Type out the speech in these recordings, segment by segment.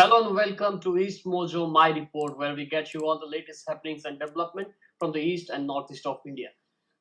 Hello and welcome to EastMojo, my report, where we get you all the latest happenings and development from the east and northeast of India.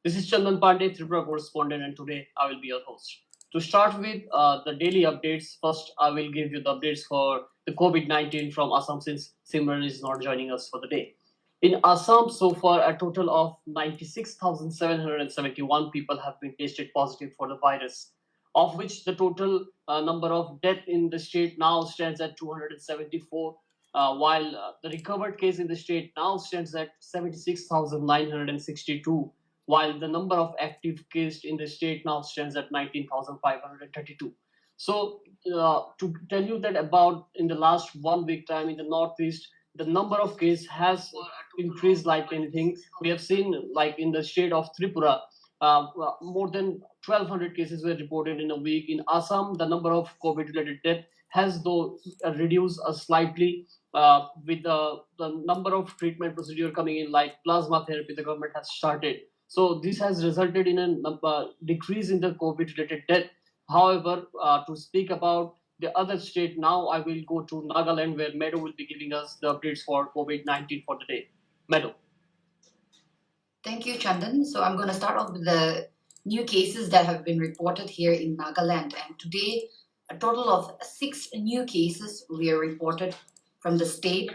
This is Chandan Pandey, Tripura correspondent, and today I will be your host. To start with the daily updates, first I will give you the updates for the COVID-19 from Assam since Simran is not joining us for the day. In Assam, so far, a total of 96,771 people have been tested positive for the virus, of which the total number of death in the state now stands at 274, while the recovered case in the state now stands at 76,962, while the number of active cases in the state now stands at 19,532. So, to tell you that about in the last 1 week time in the northeast, the number of cases has increased like anything. We have seen like in the state of Tripura, more than 1,200 cases were reported in a week. In Assam, the number of COVID-related death has though reduced slightly with the number of treatment procedure coming in, like plasma therapy, the government has started. So this has resulted in a decrease in the COVID-related death. However, to speak about the other state, now I will go to Nagaland, where Meadow will be giving us the updates for COVID-19 for the day. Meadow. Thank you, Chandan. So I'm going to start off with the new cases that have been reported here in Nagaland. And today, a total of 6 new cases were reported from the state.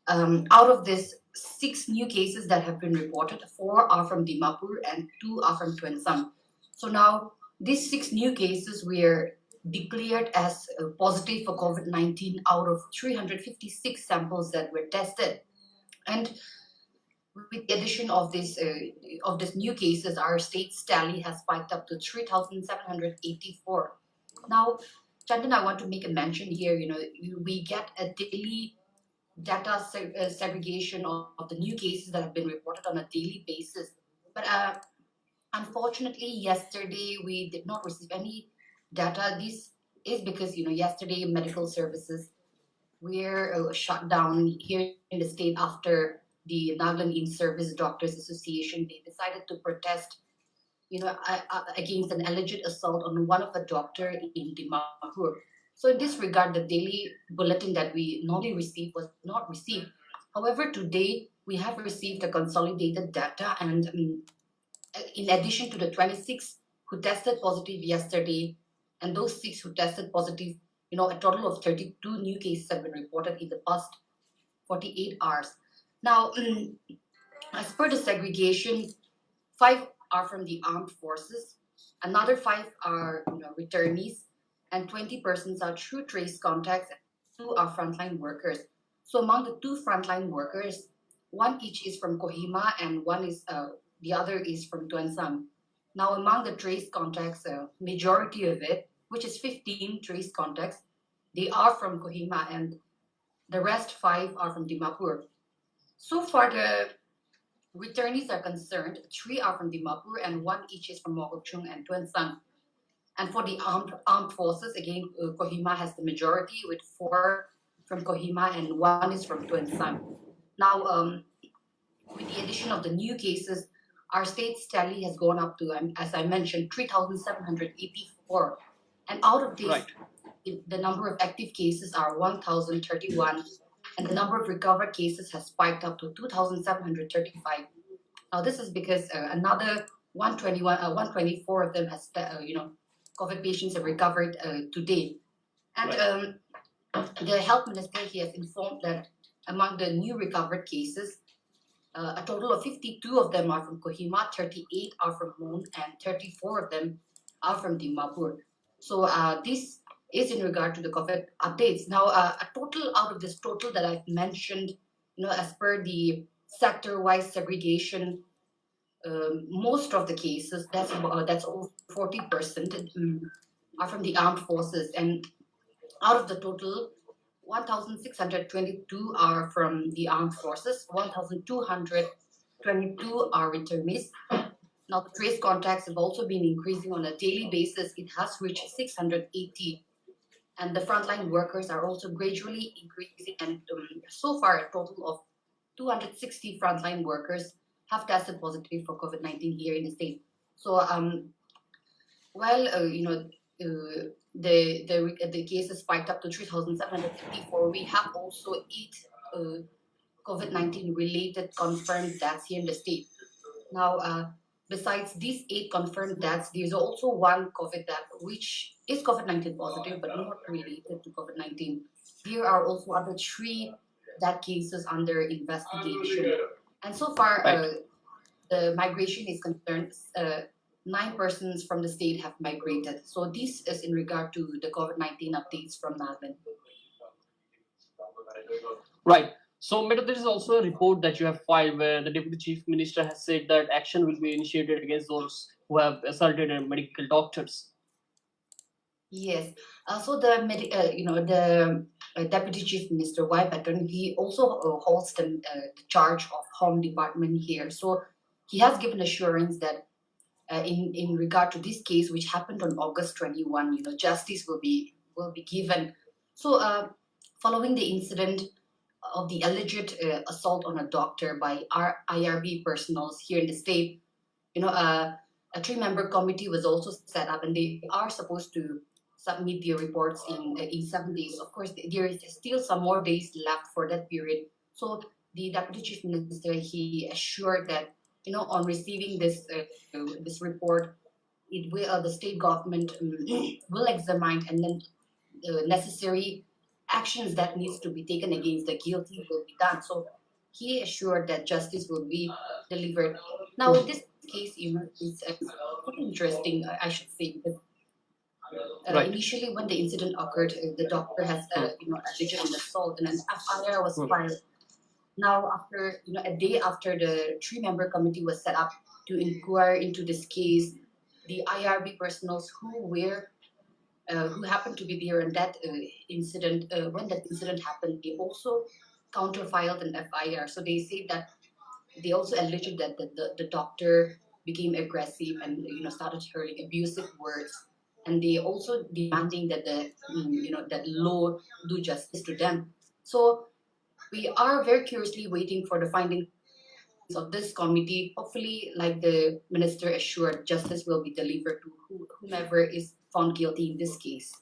Out of these 6 new cases that have been reported, 4 are from Dimapur and 2 are from Twensang. So now, these 6 new cases were declared as positive for COVID-19 out of 356 samples that were tested. And with the addition of this new cases, our state's tally has spiked up to 3,784. Now, Chandan, I want to make a mention here. We get a daily data segregation of the new cases that have been reported on a daily basis. But unfortunately, yesterday we did not receive any data. This is because yesterday medical services were shut down here in the state after the Nagaland In-Service Doctors Association. They decided to protest, against an alleged assault on one of the doctor in Dimapur. So in this regard, the daily bulletin that we normally receive was not received. However, today we have received a consolidated data, and in addition to the 26 who tested positive yesterday, and those 6 who tested positive, a total of 32 new cases have been reported in the past 48 hours. Now, as per the segregation, 5 are from the armed forces, another 5 are returnees, and 20 persons are true trace contacts, and 2 are frontline workers. So among the 2 frontline workers, 1 each is from Kohima and the other is from Twensang. Now among the trace contacts, majority of it, which is 15 trace contacts, they are from Kohima, and the rest 5 are from Dimapur. So far, the returnees are concerned, 3 are from Dimapur and 1 each is from Mokokchung and Twensang. And for the armed forces, again, Kohima has the majority with 4 from Kohima and 1 is from Twensang. Now, with the addition of the new cases, our state's tally has gone up to, as I mentioned, 3,784. And out of this, the number of active cases are 1,031. And the number of recovered cases has spiked up to 2,735. Now, this is because another 124 of them has, COVID patients have recovered today. And the health minister, he has informed that among the new recovered cases, a total of 52 of them are from Kohima, 38 are from Mon, and 34 of them are from Dimapur. So this is in regard to the COVID updates. Now, a total out of this total that I've mentioned, as per the sector-wise segregation, most of the cases, that's over 40%, are from the armed forces. And out of the total, 1,622 are from the armed forces, 1,222 are returnees. Now, the trace contacts have also been increasing on a daily basis. It has reached 680. And the frontline workers are also gradually increasing. And so far, a total of 260 frontline workers have tested positive for COVID-19 here in the state. So, the cases spiked up to 3,754. We have also 8 COVID-19 related confirmed deaths here in the state. Now, besides these 8 confirmed deaths, there's also one COVID death which is COVID-19 positive but not related to COVID-19. There are also other 3 death cases under investigation. And so far, Right. the migration is concerned, 9 persons from the state have migrated. So this is in regard to the COVID-19 updates from Nagaland. Right. So, Madam, there is also a report that you have filed where the Deputy Chief Minister has said that action will be initiated against those who have assaulted medical doctors. Yes. So the the Deputy Chief Minister Y. Patton, he also holds the charge of Home Department here. So he has given assurance that in regard to this case, which happened on August 21, justice will be given. So following the incident of the alleged assault on a doctor by IRB personnel here in the state, a 3-member committee was also set up, and they are supposed to submit their reports in 7 days. Of course, there is still some more days left for that period. So the Deputy Chief Minister, he assured that on receiving this report, it will the state government will examine, and then necessary actions that needs to be taken against the guilty will be done. So he assured that justice will be delivered. Now, this case, is quite interesting, I should say, because Right. initially when the incident occurred, the doctor has alleged an assault, and an FIR was filed. Now, after a day after the 3-member committee was set up to inquire into this case, the IRB personnel who happened to be there in that incident, when that incident happened, they also counterfiled an FIR. So they say that they also alleged that the doctor became aggressive and started hurling abusive words, and they also demanding that that law do justice to them. So we are very curiously waiting for the findings of this committee. Hopefully, like the minister assured, justice will be delivered to whomever is found guilty in this case.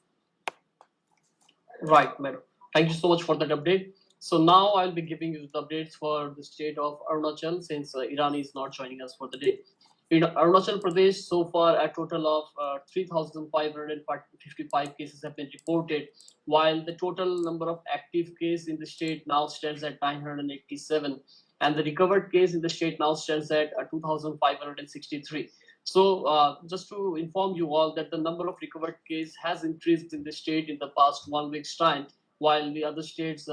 Right, madam. Thank you so much for that update. So now I'll be giving you the updates for the state of Arunachal, since Iran is not joining us for the day. In Arunachal Pradesh, so far a total of 3,555 cases have been reported, while the total number of active cases in the state now stands at 987, and the recovered case in the state now stands at 2,563. So, just to inform you all that the number of recovered cases has increased in the state in the past 1 week's time, while the other states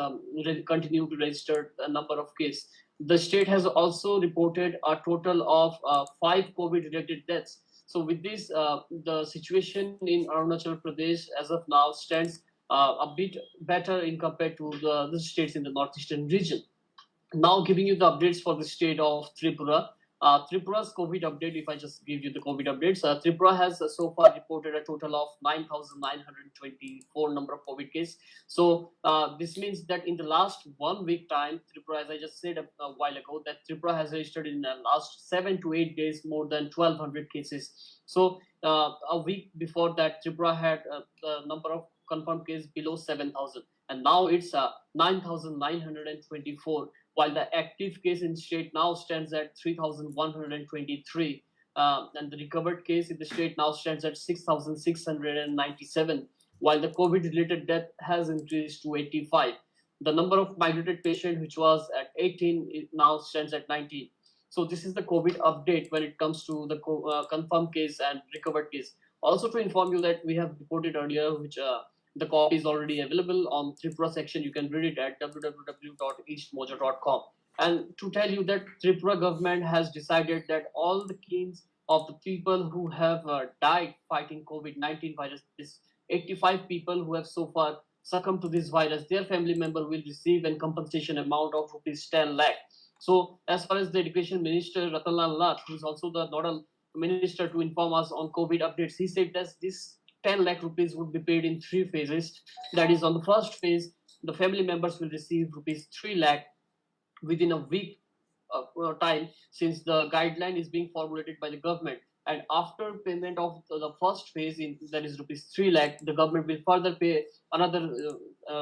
continue to register a number of cases. The state has also reported a total of 5 COVID-related deaths. So, with this, the situation in Arunachal Pradesh as of now stands a bit better in compared to the states in the northeastern region. Now, giving you the updates for the state of Tripura. Tripura's COVID update, if I just give you the COVID updates, Tripura has so far reported a total of 9,924 number of COVID cases. So this means that in the last 1 week time, Tripura, as I just said a while ago, that Tripura has registered in the last 7 to 8 days more than 1,200 cases. So a week before that, Tripura had the number of confirmed cases below 7,000, and now it's 9,924, while the active case in state now stands at 3,123, and the recovered case in the state now stands at 6,697, while the COVID-related death has increased to 85. The number of migrated patients, which was at 18, it now stands at 19. So this is the COVID update when it comes to the confirmed case and recovered case. Also to inform you that we have reported earlier, which the copy is already available on Tripura section. You can read it at www.eastmojo.com. And to tell you that Tripura government has decided that all the kins of the people who have died fighting COVID-19 virus, this 85 people who have so far succumbed to this virus, their family member will receive a compensation amount of rupees 10 lakh. So as far as the Education Minister Ratanlal Nath, who is also the nodal minister to inform us on COVID updates, he said that this 10 lakh rupees would be paid in 3 phases. That is, on the first phase, the family members will receive rupees 3 lakh within a week time, since the guideline is being formulated by the government. And after payment of the first phase, in that is rupees 3 lakh, the government will further pay another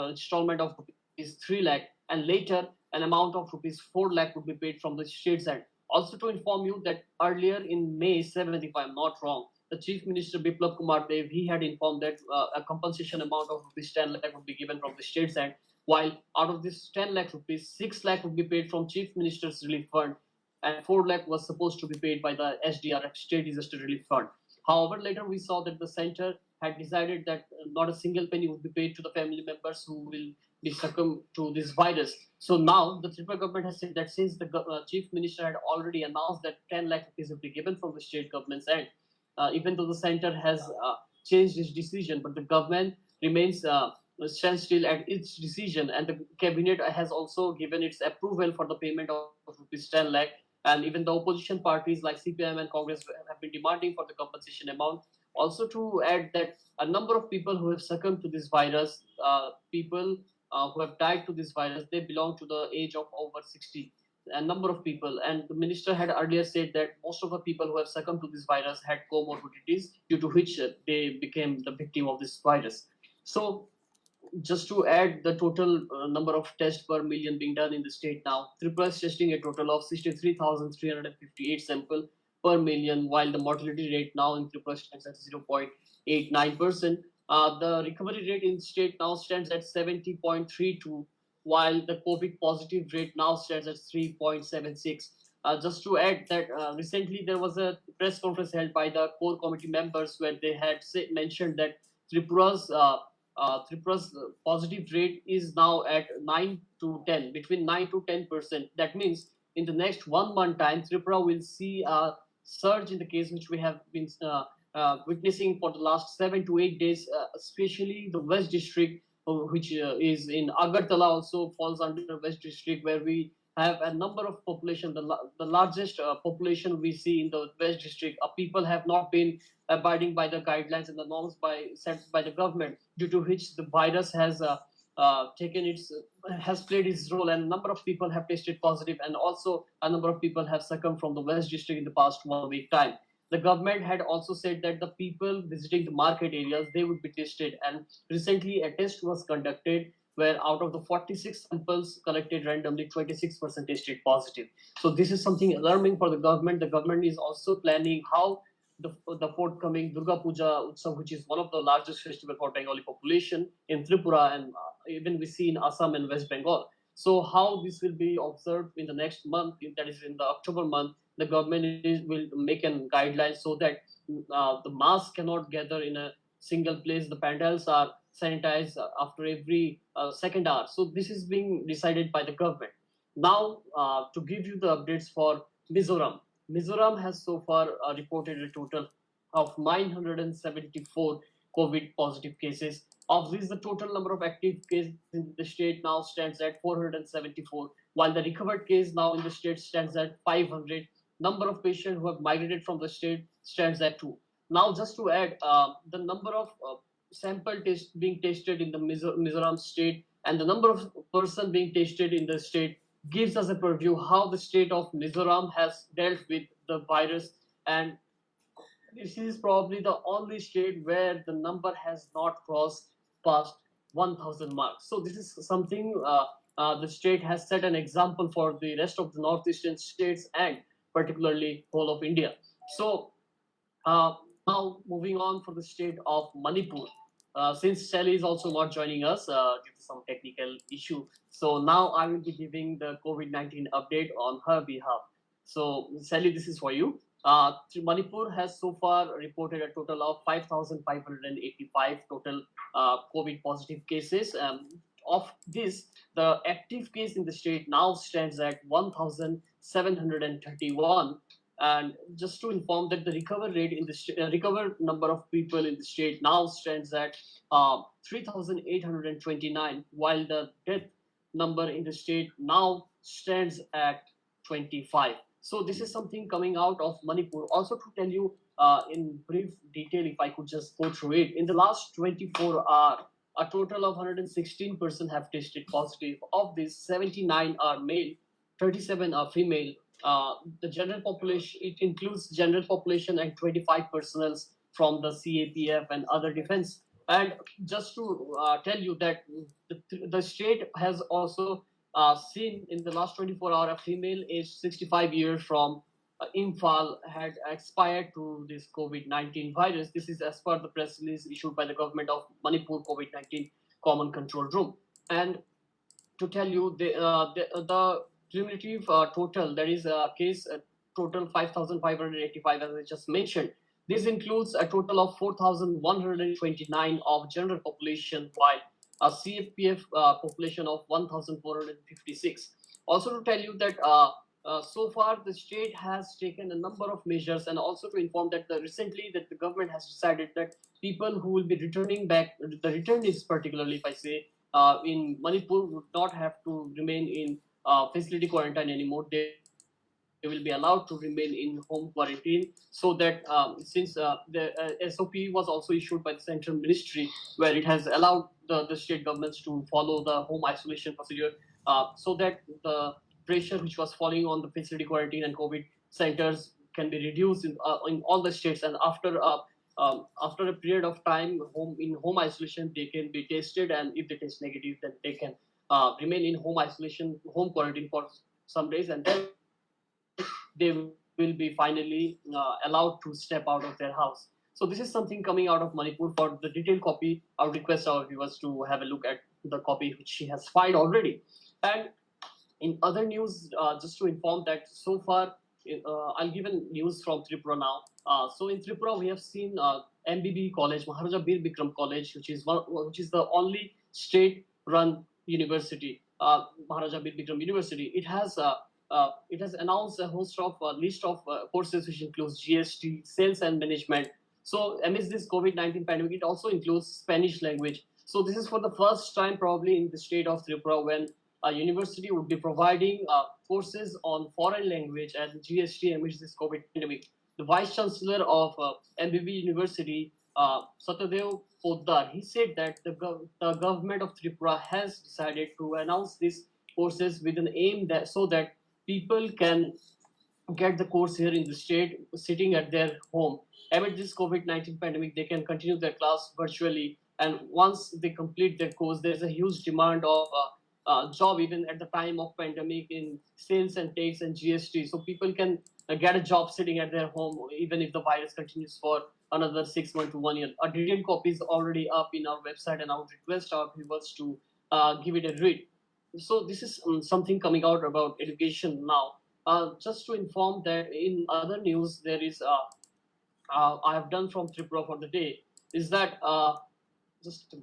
installment of rupees 3 lakh, and later an amount of rupees 4 lakh would be paid from the state's end. Also to inform you that earlier in May 7th, if I'm not wrong, the Chief Minister Biplab Kumar Dev, he had informed that a compensation amount of rupees 10 lakh would be given from the state's end, while out of this 10 lakh rupees, 6 lakh would be paid from Chief Minister's Relief Fund, and 4 lakh was supposed to be paid by the SDRF, State Disaster Relief Fund. However, later we saw that the center had decided that not a single penny would be paid to the family members who will be succumb to this virus. So now the Tripura government has said that since the Chief Minister had already announced that 10 lakh rupees will be given from the state government's end, even though the center has changed its decision, but the government remains stands still at its decision, and the cabinet has also given its approval for the payment of rupees 10 lakh. And even the opposition parties like CPIM and Congress have been demanding for the compensation amount. Also, to add that a number of people who have succumbed to this virus, people who have died to this virus, they belong to the age of over 60. A number of people, and the minister had earlier said that most of the people who have succumbed to this virus had comorbidities, due to which they became the victim of this virus. So just to add the total number of tests per million being done in the state now, Tripura is testing a total of 63,358 sample per million, while the mortality rate now in Tripura stands at 0.89%. The recovery rate in the state now stands at 70.32, while the COVID positive rate now stands at 3.76. Just to add that recently there was a press conference held by the core committee members where they had mentioned that Tripura's positive rate is now at 9 to 10, between 9 to 10%. That means in the next 1 month time, Tripura will see a surge in the case which we have been witnessing for the last 7 to 8 days, especially the West District, which is in Agartala, also falls under West District, where we have a number of population, the largest population we see in the West District. People have not been abiding by the guidelines and the norms set by the government, due to which the virus has taken its has played its role, and a number of people have tested positive, and also a number of people have succumbed from the West District in the past 1 week time. The government had also said that the people visiting the market areas, they would be tested, and recently a test was conducted where out of the 46 samples collected randomly, 26% tested positive. So this is something alarming for the government. The government is also planning how the forthcoming Durga Puja Utsav, which is one of the largest festival for Bengali population in Tripura, and even we see in Assam and West Bengal. So how this will be observed in the next month, that is in the October month, the government will make a guideline so that the mass cannot gather in a single place. The pandals are sanitized after every second hour. So this is being decided by the government. Now, to give you the updates for Mizoram. Mizoram has so far reported a total of 974 COVID positive cases. Of these, the total number of active cases in the state now stands at 474, while the recovered case now in the state stands at 500. Number of patients who have migrated from the state stands at 2. Now, just to add, the number of sample test being tested in the Mizoram state and the number of person being tested in the state gives us a preview how the state of Mizoram has dealt with the virus, and this is probably the only state where the number has not crossed past 1,000 marks. So this is something the state has set an example for the rest of the northeastern states and particularly whole of India. So uh, now moving on for the state of Manipur. Since Sally is also not joining us due to some technical issue, so now I will be giving the COVID-19 update on her behalf. So Sally, this is for you. Manipur has so far reported a total of 5,585 total COVID positive cases. Of this, the active case in the state now stands at 1,731. And just to inform that the recovered rate in the recovered number of people in the state now stands at 3,829, while the death number in the state now stands at 25. So this is something coming out of Manipur. Also to tell you in brief detail, if I could just go through it, in the last 24 hours, a total of 116% have tested positive. Of these, 79 are male, 37 are female, the general population, it includes general population and 25 personnels from the CAPF and other defense. And just to tell you that the state has also seen in the last 24 hours a female aged 65 years from Imphal had expired to this COVID-19 virus. This is as per the press release issued by the government of Manipur COVID-19 Common Control Room. And to tell you the cumulative total, that is case total 5,585 as I just mentioned. This includes a total of 4,129 of general population, while a CFPF population of 1,456. Also to tell you that so far the state has taken a number of measures, and also to inform that recently that the government has decided that people who will be returning back, the returnees particularly if I say, in Manipur would not have to remain in facility quarantine anymore. They will be allowed to remain in home quarantine, so that since the SOP was also issued by the central ministry, where it has allowed the state governments to follow the home isolation procedure, so that the pressure which was falling on the facility quarantine and COVID centers can be reduced in all the states. And after a period of time in home isolation, they can be tested, and if they test negative, then they can remain in home isolation, home quarantine for some days, and then they will be finally allowed to step out of their house. So this is something coming out of Manipur. For the detailed copy, I would request our viewers to have a look at the copy which she has filed already. And in other news, just to inform that so far, I'll give a news from Tripura now. So in Tripura, we have seen MBB College, Maharaja Bir Bikram College, which is the only state-run university, Maharaja Bir Bikram University. It has announced a host of list of courses which includes GST, sales and management. So amidst this COVID-19 pandemic, it also includes Spanish language. So this is for the first time probably in the state of Tripura when a university would be providing courses on foreign language and GST amidst this COVID pandemic. The Vice Chancellor of MBB University, Satyadev Poddar, he said that the government of Tripura has decided to announce these courses with an aim that so that people can get the course here in the state sitting at their home. Amid this COVID-19 pandemic, they can continue their class virtually. And once they complete their course, there's a huge demand of job even at the time of pandemic in sales and tax and GST. So people can get a job sitting at their home even if the virus continues for another 6 months to 1 year. A detailed copy is already up in our website, and I would request our viewers to give it a read. So this is something coming out about education now. Just to inform that in other news, there is I have done from Tripura for the day is that just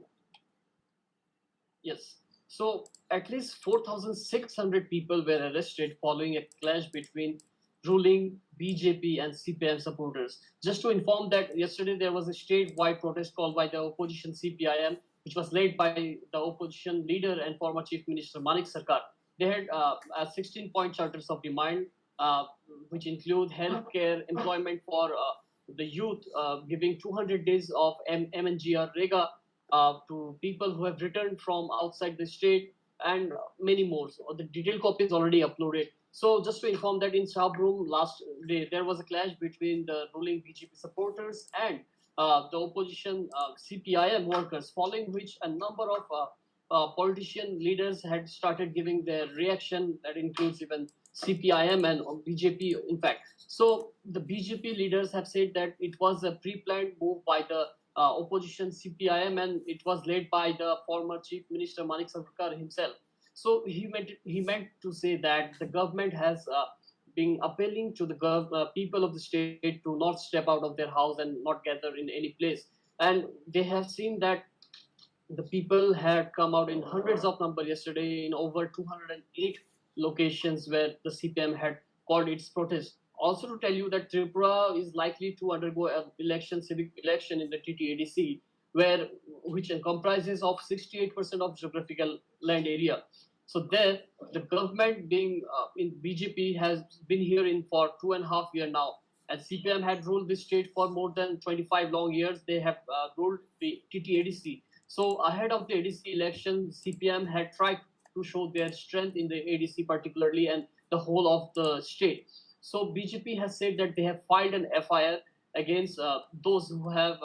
yes. So at least 4,600 people were arrested following a clash between ruling BJP and CPIM supporters. Just to inform that yesterday there was a statewide protest called by the opposition CPIM, which was led by the opposition leader and former Chief Minister Manik Sarkar. They had 16-point charters of demand, which include healthcare, employment for the youth, giving 200 days of MNGR Rega to people who have returned from outside the state, and many more. So the detailed copy is already uploaded. So just to inform that in Sabroom last day there was a clash between the ruling BJP supporters and the opposition CPIM workers, following which a number of politician leaders had started giving their reaction. That includes even CPIM and BJP, in fact. So the BJP leaders have said that it was a pre-planned move by the opposition CPIM, and it was led by the former Chief Minister Manik Sarkar himself. So he meant to say that the government has been appealing to the people of the state to not step out of their house and not gather in any place. And they have seen that the people had come out in hundreds of numbers yesterday in over 208 locations where the CPM had called its protest. Also to tell you that Tripura is likely to undergo an civic election in the TTADC, which comprises of 68% of geographical land area. So there, the government being in BJP has been here in for 2.5 years now, and CPM had ruled this state for more than 25 long years. They have ruled the TTADC. So ahead of the ADC election, CPM had tried to show their strength in the ADC particularly, and the whole of the state. So BJP has said that they have filed an FIR against those who have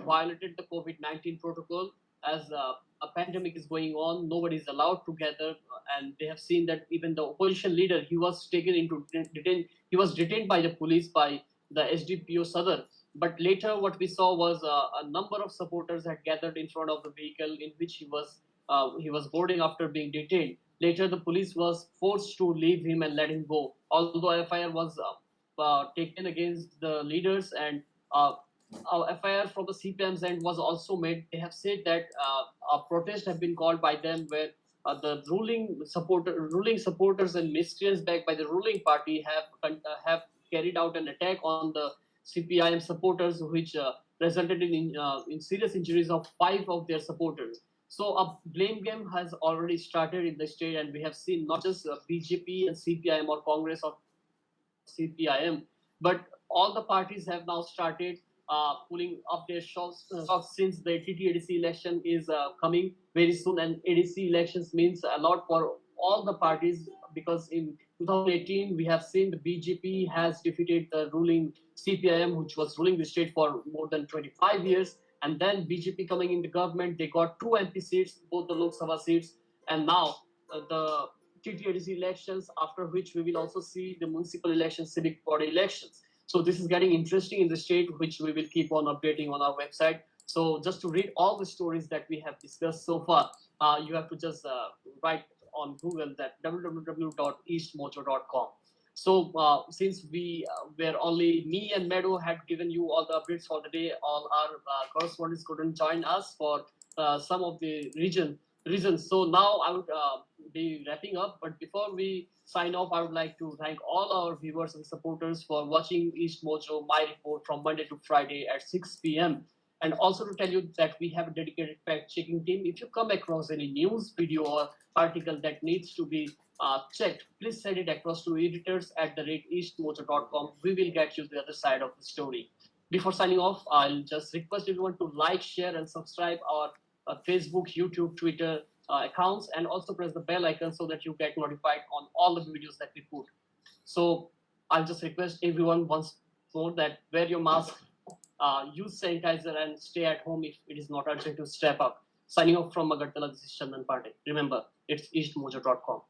violated the COVID-19 protocol. As a pandemic is going on, nobody is allowed to gather, and they have seen that even the opposition leader, he was taken into he was detained by the police, by the SDPO Sadar. But later, what we saw was a number of supporters had gathered in front of the vehicle in which he was boarding after being detained. Later, the police was forced to leave him and let him go. Although FIR was taken against the leaders, and uh, FIR from the CPM's end was also made. They have said that a protest have been called by them, where the ruling supporters and miscreants backed by the ruling party have carried out an attack on the CPIM supporters, which resulted in serious injuries of 5 of their supporters. So a blame game has already started in the state, and we have seen not just BJP and CPIM or Congress or CPIM, but all the parties have now started pulling up their shots since the TT-ADC election is coming very soon, and ADC elections means a lot for all the parties, because in 2018 we have seen the BJP has defeated the ruling CPIM, which was ruling the state for more than 25 years, and then BJP coming in the government, they got 2 MP seats, both the Lok Sabha seats, and now the TT-ADC elections, after which we will also see the municipal elections, civic body elections. So this is getting interesting in the state, which we will keep on updating on our website. So just to read all the stories that we have discussed so far, you have to just write on Google that www.eastmojo.com. So since we were only me and Meadow had given you all the updates for the day, all our correspondents couldn't join us for some of the reasons. So now I would be wrapping up. But before we sign off, I would like to thank all our viewers and supporters for watching East Mojo, my report, from Monday to Friday at 6 p.m. And also to tell you that we have a dedicated fact-checking team. If you come across any news, video, or article that needs to be checked, please send it across to editors@eastmojo.com. We will get you the other side of the story. Before signing off, I'll just request everyone to like, share, and subscribe our Facebook, YouTube, Twitter accounts, and also press the bell icon so that you get notified on all the videos that we put. So I'll just request everyone once more that wear your mask, use sanitizer, and stay at home if it is not urgent to step up. Signing off from Agartala, this is Chandan Pandey. Remember, it's eastmojo.com.